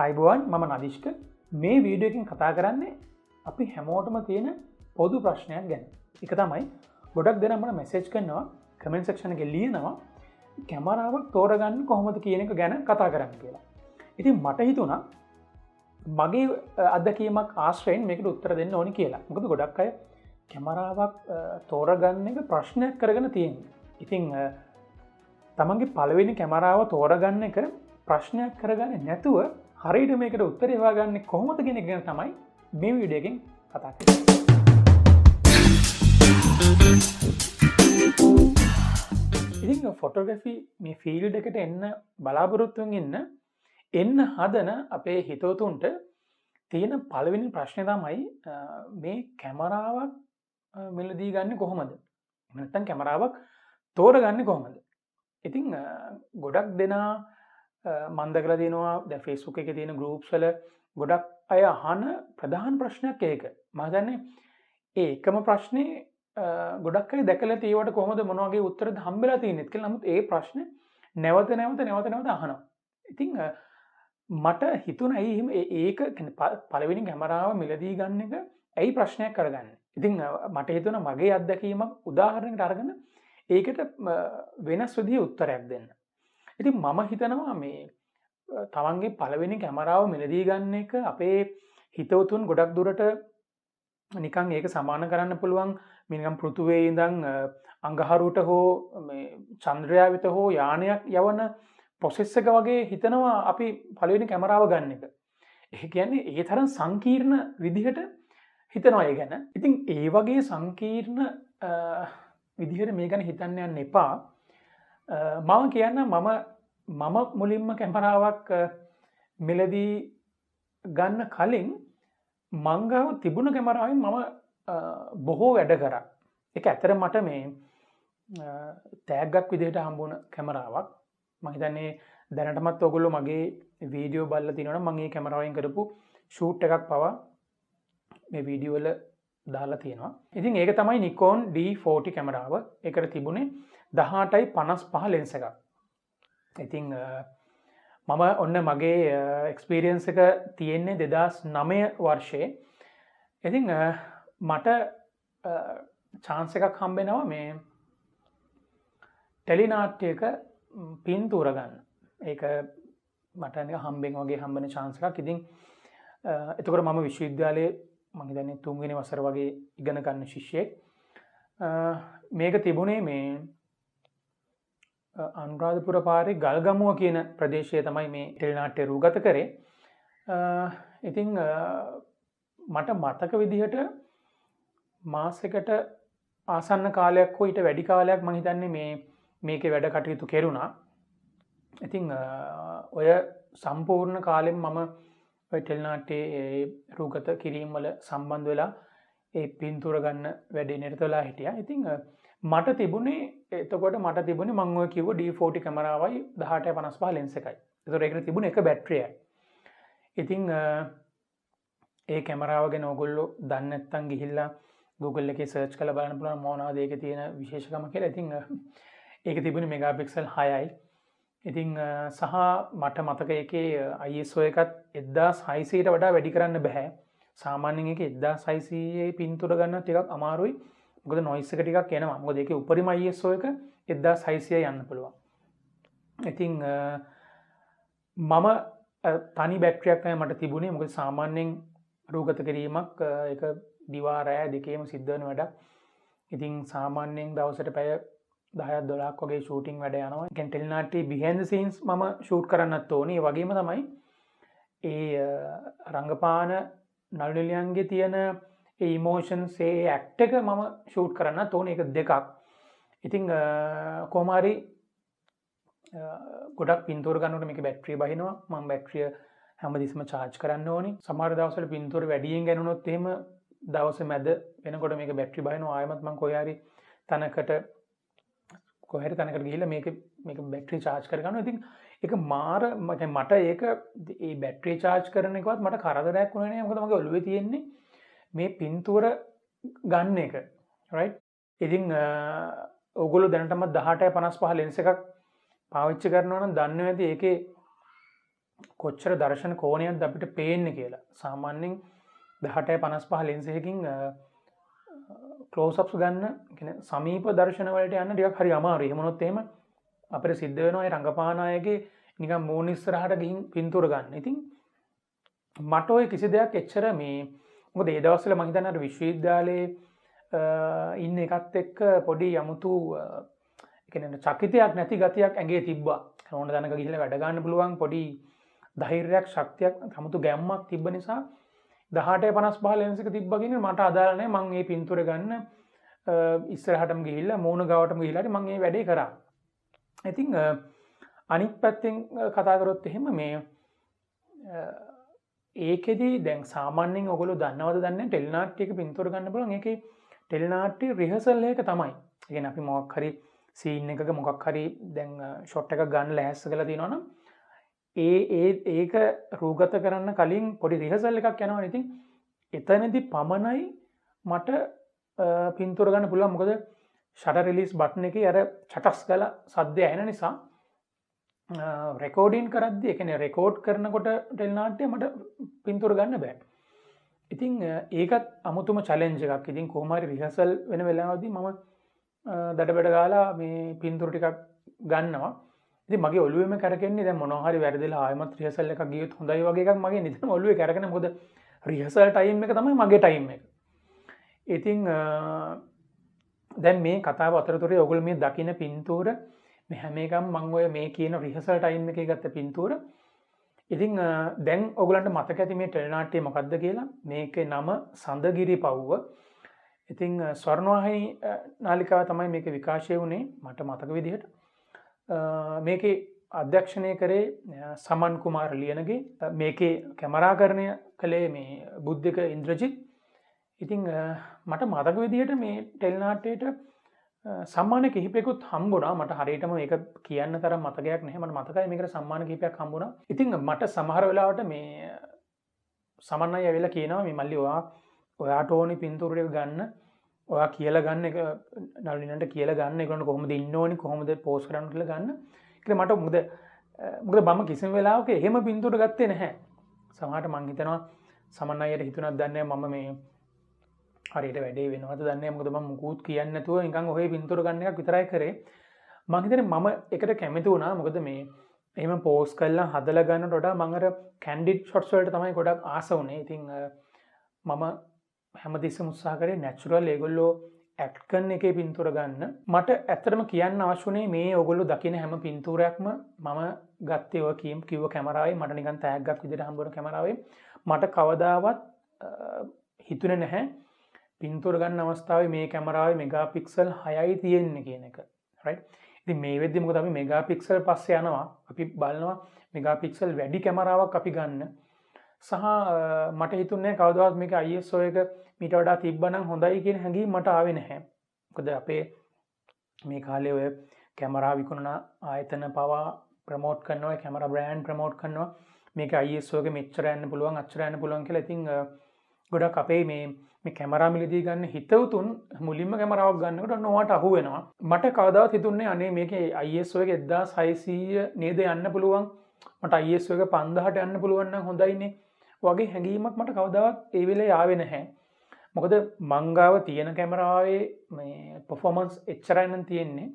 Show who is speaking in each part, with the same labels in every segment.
Speaker 1: අයිබෝවන් මම නදිෂ්ක මේ වීඩියෝකින් කතා කරන්නේ අපි හැමෝටම තියෙන පොදු ප්‍රශ්නයක් ගැන. එක තමයි ගොඩක් දෙනා මට මෙසේජ් කරනවා කමෙන්ට් සෙක්ෂන් එකේ ලියනවා කැමරාවක් තෝරගන්න කොහොමද කියන එක ගැන කතා කරන්න කියලා. ඉතින් මට හිතුණා මගේ අත්දැකීමක් ආශ්‍රයෙන් මේකට උත්තර දෙන්න ඕනි කියලා. මොකද ගොඩක් අය කැමරාවක් තෝරගන්න එක ප්‍රශ්නයක් කරගෙන තියෙනවා. ඉතින් තමන්ගේ පළවෙනි කැමරාව තෝරගන්න එක ප්‍රශ්නයක් කරගන්න නැතුව හරියට මේකට උත්තරේ හොයාගන්නේ කොහොමද කියන එක ගැන තමයි මේ වීඩියෝ එකෙන් කතා කරන්නේ. ඉතින් ෆොටෝග්‍රැෆි මේ ෆීල්ඩ් එකට එන්න බලාපොරොත්තුවෙන් එන්න හදන අපේ හිතවතුන්ට තියෙන පළවෙනි ප්‍රශ්නේ තමයි මේ කැමරාවක් මිලදී ගන්න කොහොමද? නැත්නම් කැමරාවක් තෝරගන්නේ කොහොමද? ඉතින් ගොඩක් දෙනා මන්ද කරලා තියෙනවා දැන් Facebook එකේ තියෙන groups වල ගොඩක් අය අහන ප්‍රධාන ප්‍රශ්නයක් ඒක. මම හිතන්නේ ඒ එකම ප්‍රශ්නේ ගොඩක් අය දැකලා තියෙවට කොහොමද මොන වගේ උත්තරද හම්බෙලා තියෙන්නේ කියලා. නමුත් ඒ ප්‍රශ්නේ නැවත අහනවා. ඉතින් මට හිතුණා එහෙම ඒක පළවෙනි කැමරාව මිලදී ගන්න එක ඇයි ප්‍රශ්නයක් කරගන්නේ. ඉතින් මට හිතුණා මගේ අත්දැකීමක් උදාහරණයකට අරගෙන ඒකට වෙනස් විදිහේ උත්තරයක් දෙන්න. ඉතින් මම හිතනවා මේ තමන්ගේ පළවෙනි කැමරාව මිලදී ගන්න එක අපේ හිතවතුන් ගොඩක් දුරට නිකන් ඒක සමාන කරන්න පුළුවන් නිකන් පෘථුවියේ ඉඳන් අඟහරුවට හෝ මේ චන්ද්‍රයා වෙත හෝ යානයක් යවන ප්‍රොසෙස් එක වගේ හිතනවා අපි පළවෙනි කැමරාව ගන්න එක. ඒ කියන්නේ ඒ තරම් සංකීර්ණ විදිහට හිතනවා ඒ ගැන. ඉතින් ඒ වගේ සංකීර්ණ විදිහට මේ ගැන හිතන්න යන්න එපා. මම කියන්න මම මුලින්ම කැමරාවක් මිලදී ගන්න කලින් මංගාව තිබුණ කැමරාවෙන් මම බොහෝ වැඩ කරා. ඒක ඇත්තට මට මේ තෑග්ගක් විදිහට හම්බුණ කැමරාවක්. මම හිතන්නේ දැනටමත් ඔයගොල්ලෝ මගේ වීඩියෝ බලලා තිනවනම් මම මේ කැමරාවෙන් කරපු ෂූට් එකක් පවා මේ වීඩියෝ වල දාලා තියෙනවා. ඉතින් ඒක තමයි Nikon D40 කැමරාව. ඒකට තිබුණේ 18:55 ලෙන්ස් එකක්. ඉතින් මම ඔන්න මගේ එක්ස්පීරියන්ස් එක තියෙන්නේ 2009 වර්ෂයේ. ඉතින් මට chance එකක් හම්බෙනවා මේ ටෙලිනාට්‍යයක පින්තූර ගන්න. ඒක මට නිකන් හම්බෙන chance එකක්. ඉතින් එතකොට මම විශ්වවිද්‍යාලයේ මම හිතන්නේ 3 වෙනි වසර වගේ ඉගෙන ගන්න ශිෂ්‍යයෙක්. මේක තිබුණේ මේ අනුරාධපුර පාරේ ගල්ගමුව කියන ප්‍රදේශයේ තමයි මේ ටෙලිනාට්‍ය රූගත කරේ. ඉතින් මට මතක විදිහට මාසයකට ආසන්න කාලයක් හෝ ඊට වැඩි කාලයක් මම හිතන්නේ මේකේ වැඩ කටයුතු කෙරුණා. ඉතින් ඔය සම්පූර්ණ කාලෙම මම ඔය ටෙලිනාට්‍යයේ රූගත කිරීම වල සම්බන්ධ වෙලා ඒ පින්තූර ගන්න වැඩේ නිරත වෙලා හිටියා. ඉතින් මට තිබුණේ මම ඔය කිව්ව D40 කැමරාවයි 18:55 ලෙන්ස් එකයි. ඒතකොට ඒකට තිබුණේ එක බැටරියයි. ඉතින් ඒ කැමරාව ගැන ඔයගොල්ලෝ දන්නේ නැත්නම් ගිහිල්ලා Google එකේ සර්ච් කරලා බලන්න පුළුවන් මොනවද ඒකේ තියෙන විශේෂකම කියලා. ඉතින් ඒක තිබුණේ මෙගාපික්සල් 6යි. ඉතින් සහ මට මතක ඒකේ ISO එකත් 1600ට වඩා වැඩි කරන්න බෑ. සාමාන්‍යයෙන් ඒක 1600 පින්තූර ගන්න ටිකක් අමාරුයි. මොකද නොයිස් එක ටිකක් එනවා. මොකද ඒකේ උපරිම ISO එක 1600 යන්න පුළුවන්. ඉතින් මම තනි බැටරියක් තමයි මට තිබුණේ. මොකද සාමාන්‍යයෙන් රූගත කිරීමක් ඒක දිවා රෑ දෙකේම සිද්ධ වෙන වැඩක්. ඉතින් සාමාන්‍යයෙන් දවසට පැය 10ක් 12ක් වගේ ෂූටින් වැඩ යනවා. ඒ කියන්නේ ටෙලිනාට්‍ය behind the scenes මම ෂූට් කරන්නත් ඕනේ. ඒ වගේම තමයි ඒ රංගපාන නළු නිලියන්ගේ තියෙන ඒ ඉමෝෂන්ස් ඒ ඇක්ට් එක මම ෂූට් කරන්නත් ඕනේ. ඒක දෙකක්. ඉතින් කොහොම හරි ගොඩක් පින්තූර ගන්නකොට මේකේ බැටරිය බහිනවා. මම බැටරිය හැමදෙස්සම charge කරන්න ඕනේ. සමහර දවස්වල පින්තූර වැඩියෙන් ගන්නනොත් එහෙම දවස් මැද වෙනකොට මේක බැටරි බහිනවා. ආයෙමත් මම කොහේ හරි තැනකට ගිහිල්ලා මේක බැටරි charge කරගන්නවා. ඉතින් ඒක මට ඒක ඒ බැටරි charge කරන එකවත් මට කරදරයක් වුණේ නෑ. මොකද මගේ ඔළුවේ තියෙන්නේ මේ පින්තූර ගන්න එක. right? ඉතින් ඕගොල්ලෝ දැනටමත් 18:55 ලෙන්ස් එකක් පාවිච්චි කරනවා නම් දන්නවා ඇති ඒකේ කොච්චර දර්ශන කෝණයක්ද අපිට පේන්නේ කියලා. සාමාන්‍යයෙන් 18-55 ලෙන්ස් එකකින් ක්ලෝස් අප්ස් ගන්න කියන්නේ සමීප දර්ශන වලට යන්න ටිකක් හරි අමාරුයි. එහෙම වුණොත් එහෙම අපිට සිද්ධ වෙනවා ඒ රංගපාන අයගේ නිකන් මූණ ඉස්සරහට ගිහින් පින්තූර ගන්න. ඉතින් මට ඔය කිසි දෙයක් එච්චර මේ මොකද ඒ දවස්වල මම හිතන්නේ අර විශ්වවිද්‍යාලයේ ඉන්න එකත් එක්ක පොඩි යමුතු කියන්නේ චකිතයක් නැති ගතියක් ඇඟේ තිබ්බා. ඕන දනක ගිහිල්ලා වැඩ ගන්න පුළුවන් පොඩි ධෛර්යයක් ශක්තියක් 아무තු ගැම්මක් තිබ්බ නිසා 18-55 ලෙන්ස් එක තිබ්බා කියන්නේ මට අදාළ නැහැ. මම මේ පින්තූර ගන්න ඉස්සරහටම ගිහිල්ලා මූණ ගාවටම ගිහිල්ලා මම මේ වැඩේ කරා. ඉතින් අනිත් පැත්තෙන් කතා කරොත් එහෙම මේ ඒකෙදි දැන් සාමාන්‍යයෙන් ඔයගොල්ලෝ දන්නවද දන්නේ ටෙලිනාට්‍යයක පින්තූර ගන්න පුළුවන්. ඒකේ ටෙලිනාට්‍ය රිහර්සල් එක තමයි. ඒ කියන්නේ අපි මොකක් හරි සීන් එකක මොකක් හරි දැන් ෂොට් එකක් ගන්න ලෑස්ති කරලා තියෙනවා නම් ඒක රූගත කරන්න කලින් පොඩි රිහර්සල් එකක් යනවා. ඉතින් එතනදී පමණයි මට පින්තූර ගන්න පුළුවන්. මොකද ෂටර් රිලීස් බටන් එකේ අර චටස් ගාලා සද්දය ඇහෙන නිසා රෙකෝඩින් කරද්දී ඒ කියන්නේ රෙකෝඩ් කරනකොට ටෙලිනාට්‍ය මට පින්තූර ගන්න බෑ. ඉතින් ඒකත් අමුතුම චැලෙන්ජ් එකක්. ඉතින් කොහොම හරි රිහර්සල් වෙන වෙලාවදී මම දඩබඩ ගාලා මේ පින්තූර ටිකක් ගන්නවා. ඉතින් මගේ ඔළුවේම කරකෙන්නේ දැන් මොනවා හරි වැරදිලා ආයෙමත් රිහර්සල් එකක් ගියොත් හොඳයි වගේ එකක් මගේ නිතරම ඔළුවේ කරකෙන. මොකද රිහර්සල් ටයිම් එක තමයි මගේ ටයිම් එක. ඉතින් දැන් මේ කතාව අතරතුරේ ඔයගොල්ලෝ මේ දකින්න පින්තූර මේ හැම එකම මම ඔය මේ කියන රිහර්සල් ටයිම් එකේ ගත්ත පින්තූර. ඉතින් දැන් ඔයගලන්ට මතක ඇති මේ ටෙලිනාට්‍යය මොකක්ද කියලා. මේකේ නම සඳගිරි පව්ව. ඉතින් ස්වර්ණවාහිනී නාලිකාව තමයි මේක විකාශය වුණේ මට මතක විදිහට. මේකේ අධ්‍යක්ෂණය කරේ සමන් කුමාර ලියනගේ. මේකේ කැමරාකරණය කළේ මේ බුද්ධික ඉන්ද්‍රජිත්. ඉතින් මට මතක විදිහට මේ ටෙලිනාට්‍යයට සම්මාන කිහිපයකුත් හම්බුණා. මට හරියටම මේක කියන්න තරම් මතකයක් නැහැ. මට මතකයි මේකට සම්මාන කිහිපයක් හම්බුණා. ඉතින් මට සමහර වෙලාවට මේ සමන් අය ඇවිල්ලා කියනවා මේ මල්ලි ඔයාට ඕනි පින්තූර ටික ගන්න. ඔයා කියලා ගන්න එක නලිනන්ට කියලා ගන්න. ඒගොල්ලෝ කොහොමද ඉන්න ඕනි කොහොමද පෝස් කරන්න කියලා ගන්න. ඒක මට මොකද මම කිසිම වෙලාවක එහෙම පින්තූර ගත්තේ නැහැ. සමහරට මං හිතනවා සමන් අයට හිතුණාද දන්නේ මම මේ හරියට වැඩේ වෙනවද දන්නේ නැහැ. මොකද මම මුකුත් කියන්නේ නැතුව නිකන් ඔහේ පින්තූර ගන්න එකක් විතරයි කරේ. මං හිතන්නේ මම එකට කැමති වුණා. මොකද මේ එහෙම පෝස් කරලා හදලා ගන්නට වඩා මම අර කැන්ඩිඩ් ෂොට්ස් වලට තමයි ගොඩක් ආස වුණේ. ඉතින් මම හැමතිස්සෙම උත්සාහ කරේ නැචරල් ඒගොල්ලෝ ඇක්ට් කරන එකේ පින්තූර ගන්න. මට ඇත්තටම කියන්න අවශ්‍ය වුණේ මේ ඔයගොල්ලෝ දකින හැම පින්තූරයක්ම මම ගත්තේ ඔය කිව්ව කැමරාවේ මට නිකන් තෑග්ගක් විදිහට හම්බ වෙන කැමරාවේ. මට කවදාවත් හිතුනේ නැහැ පින්තූර ගන්න අවස්ථාවේ මේ කැමරාවේ මෙගාපික්සල් 6යි තියෙන්නේ කියන එක. රයිට්. ඉතින් මේ වෙද්දි මොකද අපි මෙගාපික්සල් පස්සේ යනවා. අපි බලනවා මෙගාපික්සල් වැඩි කැමරාවක් අපි ගන්න. සහ මට හිතුන්නේ කවදාවත් මේක ISO එක මීට වඩා තිබ්බනම් හොඳයි කියන හැඟීම මට ආවේ නැහැ. මොකද අපේ මේ කාලේ ඔය කැමරා විකුණන ආයතන පවා ප්‍රමෝට් කරනවා, කැමරා බ්‍රෑන්ඩ් ප්‍රමෝට් කරනවා. මේක ISO එක මෙච්චර යන්න පුළුවන්, අච්චර යන්න පුළුවන් කියලා. ඉතින් ගොඩක් අපේ මේ කැමරා මිලදී ගන්න හිතවතුන් මුලින්ම කැමරාවක් ගන්නකොට ඔන්නවට අහු වෙනවා. මට කවදාවත් හිතුන්නේ අනේ මේකේ ISO එක 1600 නේද යන්න පුළුවන්. මට ISO එක 5000ට යන්න පුළුවන් නම් හොඳයිනේ. වගේ හැඟීමක් මට කවදාවත් ඒ වෙලේ ආවේ නැහැ. මොකද මං ගාව තියෙන කැමරාවේ මේ පර්ෆෝමන්ස් එච්චරයි නම් තියෙන්නේ.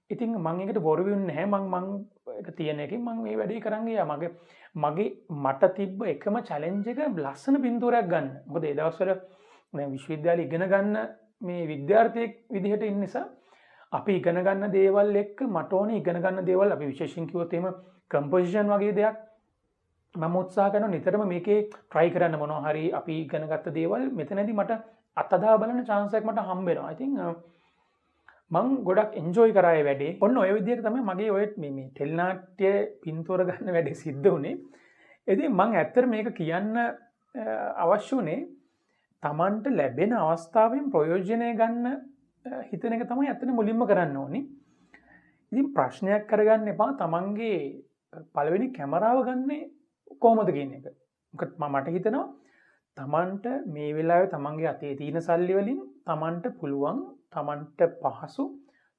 Speaker 1: ඉතින් මම ඒකට බොරු වෙන්නේ නැහැ. මං ඒක තියෙන එකෙන් මං මේ වැඩේ කරන් ගියා. මට තිබ්බ එකම චැලෙන්ජ් එක ලස්සන පින්තූරයක් ගන්න. මොකද ඒ දවස්වල දැන් විශ්වවිද්‍යාලේ ඉගෙන ගන්න මේ විද්‍යාර්ථයෙක් විදිහට ඉන්න නිසා අපි ඉගෙන ගන්න දේවල් එක්ක මට ඕනේ ඉගෙන ගන්න දේවල් අපි විශේෂයෙන් කිව්වොත් එහෙම කම්පොසිෂන් වගේ දෙයක් මම උත්සාහ කරනවා නිතරම මේකේ try කරන්න මොනවා හරි අපි ඉගෙන ගත්ත දේවල් මෙතනදී මට අත්දැක බලන chance එකක් මට හම්බ වෙනවා. I think මං ගොඩක් enjoy කරා ඒ වැඩේ. ඔන්න ඔය විදිහට තමයි මගේ ඔය මේ ටෙලිනාට්‍ය පින්තූර ගන්න වැඩේ සිද්ධ වුණේ. ඉතින් මං ඇත්තට මේක කියන්න අවශ්‍ය උනේ Tamanට ලැබෙන අවස්ථාවෙන් ප්‍රයෝජනය ගන්න හිතන එක තමයි ඇත්තට මුලින්ම කරන්න ඕනේ. ඉතින් ප්‍රශ්නයක් කරගන්න එපා Tamanගේ පළවෙනි කැමරාව ගන්නේ කොහොමද කියන එක. මොකද මට හිතෙනවා Tamanට මේ වෙලාවේ Tamanගේ අතේ තියෙන සල්ලි වලින් Tamanට පුළුවන් Tamanට පහසු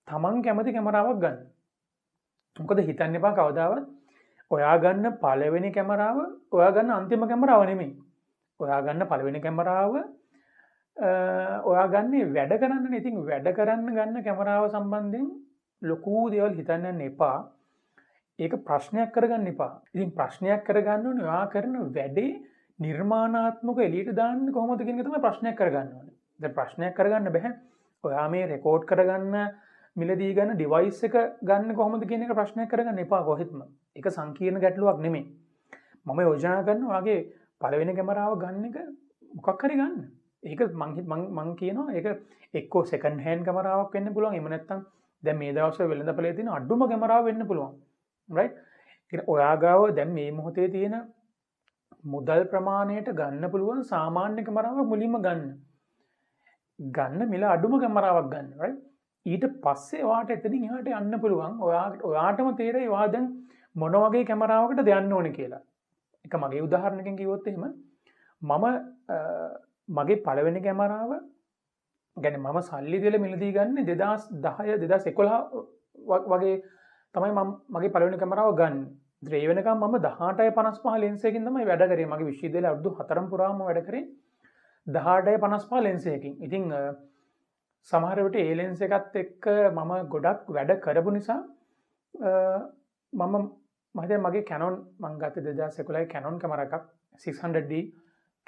Speaker 1: Taman කැමති කැමරාවක් ගන්න. මොකද හිතන්න එපා කවදාවත් ඔයා ගන්න පළවෙනි කැමරාව ඔයා ගන්න අන්තිම කැමරාව නෙමෙයි. ඔයා ගන්න පළවෙනි කැමරාව ඔයා ගන්නේ වැඩ කරන්නනේ. ඉතින් වැඩ කරන්න ගන්න කැමරාව සම්බන්ධයෙන් ලොකු දේවල් හිතන්න යන්න එපා. ඒක ප්‍රශ්නයක් කරගන්න එපා. ඉතින් ප්‍රශ්නයක් කරගන්න ඕනේ ඔයා කරන වැඩේ නිර්මාණාත්මක එළියට දාන්න කොහොමද කියන එක තමයි ප්‍රශ්නයක් කරගන්න ඕනේ. දැන් ප්‍රශ්නයක් කරගන්න බෑ. ඔයා මේ රෙකෝඩ් කරගන්න මිලදී ගන්න ඩිවයිස් එක ගන්න කොහොමද කියන එක ප්‍රශ්නයක් කරගන්න එපා කොහෙත්ම. ඒක සංකීර්ණ ගැටලුවක් නෙමෙයි. මම යෝජනා කරනවා ඔයාගේ පළවෙනි කැමරාව ගන්න එක මොකක් හරි ගන්න. ඒක මං කියනවා ඒක එක්කෝ සෙකන්ඩ් හෑන්ඩ් කැමරාවක් වෙන්න පුළුවන්. එහෙම නැත්නම් දැන් මේ දවස්වල වෙළඳපොලේ තියෙන අඩුම කැමරාව වෙන්න පුළුවන්. රයිට්? ඔයා ගාව දැන් මේ මොහොතේ තියෙන මුදල් ප්‍රමාණයට ගන්න පුළුවන් සාමාන්‍ය කැමරාවක් මුලින්ම ගන්න මිල අඩුම කැමරාවක් ගන්න. රයිට්? ඊට පස්සේ ඔයාට එතනින් එහාට යන්න පුළුවන්. ඔයාටම තේරෙයි ඔයා දැන් මොන වගේ කැමරාවකටද යන්න ඕනේ කියලා. එක මගේ උදාහරණයකින් කිව්වොත් එහෙම මම මගේ පළවෙනි කැමරාව ගැන මම සල්ලි දීලා මිලදී ගන්නේ 2010 2011 වගේ තමයි මම මගේ පළවෙනි කැමරාව ගන්න. ඒ වෙනකම් මම 1855 ලෙන්ස් එකකින් තමයි වැඩ කරේ. මගේ විශ්වවිද්‍යාලයේ අවුරුදු 4ම පුරාම වැඩ කරේ 1855 ලෙන්ස් එකකින්. ඉතින් සමහර විට ඒ ලෙන්ස් එකත් එක්ක මම ගොඩක් වැඩ කරපු නිසා මම මහිතන්නේ මගේ Canon මම ගත්තේ 2011 Canon කැමරා එකක් 600D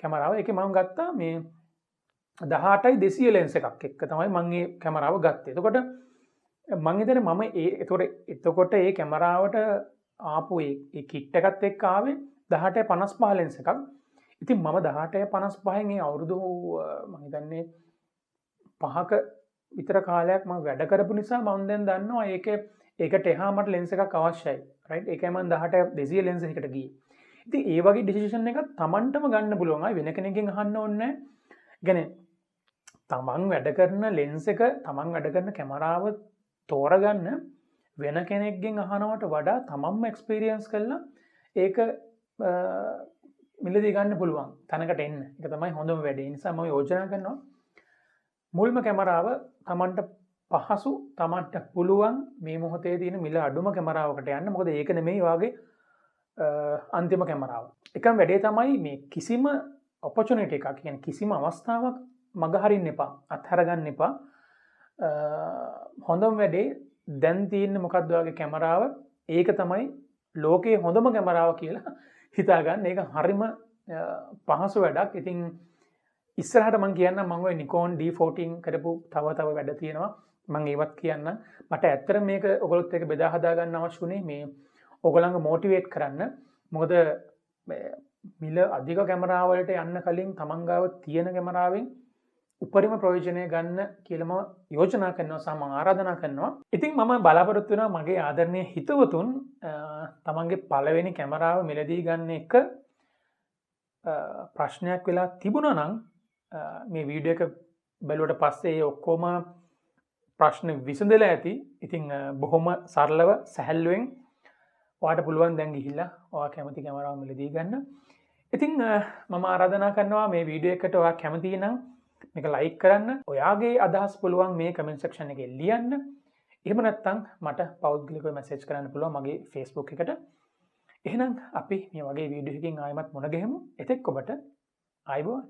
Speaker 1: කැමරාව. ඒකේ මම ගත්තා මේ 18-200 ලෙන්ස් එකක් එක්ක තමයි මම මේ කැමරාව ගත්තේ. එතකොට මම හිතන්නේ මම එතකොට ඒ කැමරාවට ආපු ඒ කිට් එකත් එක්ක ආවේ 1855 ලෙන්ස් එකක්. ඉතින් මම 1855න් ඒ අවුරුදු මම හිතන්නේ 5ක විතර කාලයක් මම වැඩ කරපු නිසා මම දැන් දන්නවා ඒකට එහා මට ලෙන්ස් එකක් අවශ්‍යයි. රයිට්? ඒකයි මම 18-200 ලෙන්ස් එකකට ගියේ. ඉතින් ඒ වගේ ඩිසිෂන් එකක් Tamanටම ගන්න පුළුවන්. ආයි වෙන කෙනෙක්ගෙන් අහන්න ඕනේ නැහැ. තමන් වැඩ කරන ලෙන්ස් එක තමන් වැඩ කරන කැමරාව තෝරගන්න වෙන කෙනෙක්ගෙන් අහනවට වඩා තමන්ම එක්ස්පීරියන්ස් කරලා ඒක මිලදී ගන්න පුළුවන් තැනකට එන්න. ඒක තමයි හොඳම වැඩේ. ඒ නිසා මම යෝජනා කරනවා මුල්ම කැමරාව තමන්ට පහසු තමන්ට පුළුවන් මේ මොහොතේ තියෙන මිල අඩුම කැමරාවකට යන්න. මොකද ඒක නෙමෙයි වාගේ අන්තිම කැමරාව. එකම වැඩේ තමයි මේ කිසිම ඔපචුනිටි එකක් කියන්නේ කිසිම අවස්ථාවක් මගහරින්න එපා. අත්හැර ගන්න එපා. හොඳම වැඩේ දැන් තියෙන්නේ මොකක්ද වගේ කැමරාව ඒක තමයි ලෝකයේ හොඳම කැමරාව කියලා හිතා ගන්න. ඒක හරිම පහසු වැඩක්. ඉතින් ඉස්සරහට මම කියන්නම් මම ওই Nikon D14 කරපු තව වැඩ තියෙනවා. මම ඒවත් කියන්න. මට ඇත්තට මේක ඔයගොල්ලොත් එක්ක බෙදා හදා ගන්න අවශ්‍ය වුණේ මේ ඔයගොල්ලන්ව මොටිවේට් කරන්න. මොකද මිල අධික කැමරාවලට යන්න කලින් තමන් ගාව තියෙන කැමරාවෙන් උපරිම ප්‍රයෝජනය ගන්න කියලා මම යෝජනා කරනවා සහ මම ආරාධනා කරනවා. ඉතින් මම බලාපොරොත්තු වෙනවා මගේ ආදරණීය හිතවතුන් තමන්ගේ පළවෙනි කැමරාව මිලදී ගන්න එක ප්‍රශ්නයක් වෙලා තිබුණා නම් මේ වීඩියෝ එක බැලුවට පස්සේ ඒ ඔක්කොම ප්‍රශ්න විසඳලා ඇති. ඉතින් බොහොම සරලව සැහැල්ලුවෙන් ඔයාට පුළුවන් දැන් ගිහිල්ලා ඔයා කැමති කැමරාව මිලදී ගන්න. ඉතින් මම ආරාධනා කරනවා මේ වීඩියෝ එකට ඔයා කැමති නම් මේක ලයික් කරන්න. ඔයාගේ අදහස් පුළුවන් මේ කමෙන්ට් සෙක්ෂන් එකේ ලියන්න. එහෙම නැත්නම් මට පෞද්ගලිකව මැසේජ් කරන්න පුළුවන් මගේ Facebook එකට. එහෙනම් අපි මේ වගේ වීඩියෝ එකකින් ආයෙමත් මුණ ගැහෙමු. එතෙක් ඔබට ආයුබෝවන්.